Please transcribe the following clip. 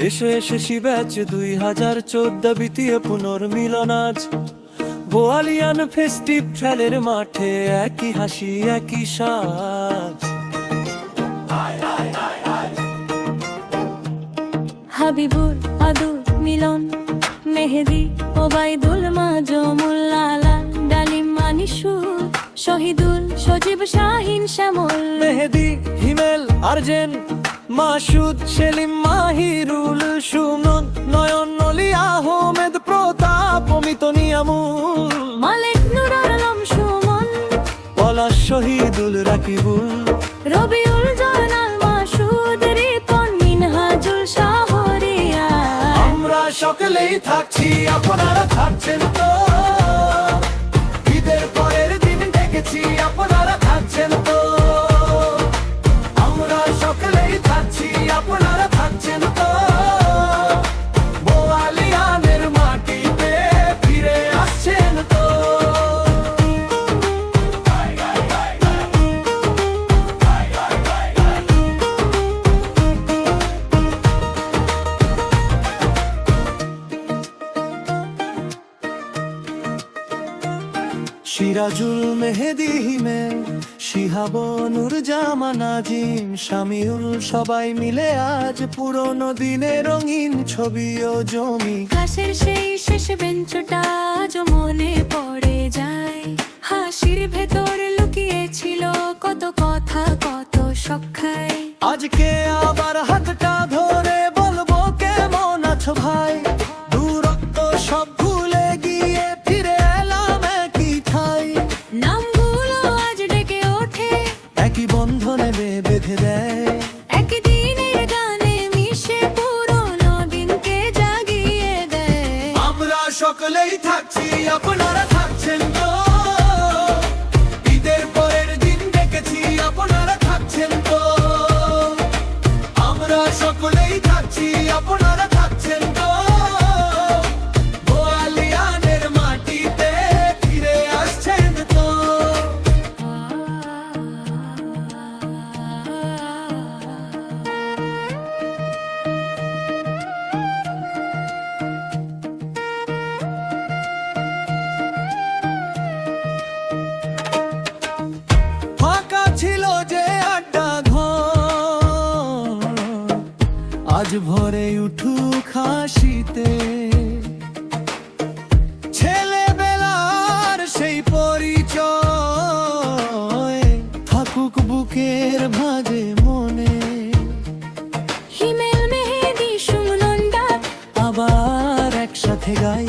এসো এসে শিব্যাচ 2014 বিতিয়ে পুনর্মিলন আজ বোয়ালিয়ান ফেস্টিভ খেলের মাঠে একই হাসি একই সাজ। হাবিবুল আদুল মিলন মেহেদি ওবাইদুল মাজমুল লালা ডালিম মানিসুর শহীদুল সজীব শাহিন শ্যামল মেহেদি হিমেল আরজেন মাসুদ সেলিম মাহিরুল সুমন নয়ন নলি আহমেদ প্রতাপ অমিত নিয়ামুল মালিক নুর আলম সুমন পলাশ শহীদুল রাকিবুল রবিউল জয়নাল মাসুদ রিপন মিনহাজুল শাহরিয়া। আমরা সকলেই থাকছি আপনারা থাকছেন তো, ঈদের পরের দিন ডেকেছি আপনারা থাকছেন তো, আমরা সকলেই থাকছি আপনারা থাকছেন তো, বোয়ালিয়ানের মাটিতে ফিরে আসছেন তো। সিরাজুল মেহেদি হিমেল শিহাব নুরজামান আজিম শামিউল সবাই মিলে আজ পুরনো দিনের রঙিন ছবি ও জমি। ক্লাসের সেই শেষ বেঞ্চটা আজও মনে পড়ে যায়, হাসির ভেতর লুকিয়েছিল কত কথা কত সখ্যায়। আজকে আবার হাতটা ধরে বলবো কেমন আছো ভাই, দূরত্ব সব ভুলে গিয়ে ফিরে এলাম একই ঠাই। নামগুলো আজ ডেকে ওঠে একই বন্ধনে বেঁধে দেয়, একই দিনের গানে মিশে পুরনো দিনকে জাগিয়ে দেয়। আমরা সকলেই থাকছি আপনারা থাকছেন তো, ঈদের পরের দিন ডেকেছি আপনারা থাকছেন তো, আমরা সকলেই থাকছি আপনারা থাকছেন তো, বোয়ালিয়ানের মাটিতে ফিরে আসছেন তো। ফাঁকা ছিল যে আড্ডা ঘর আজ ভরে উঠুক হাসিতে, ছেলেবেলার সেই পরিচয় থাকুক বুকের ভাঁজে মনে। হিমেল মেহেদি সুমনন্দা আবার একসাথে গাই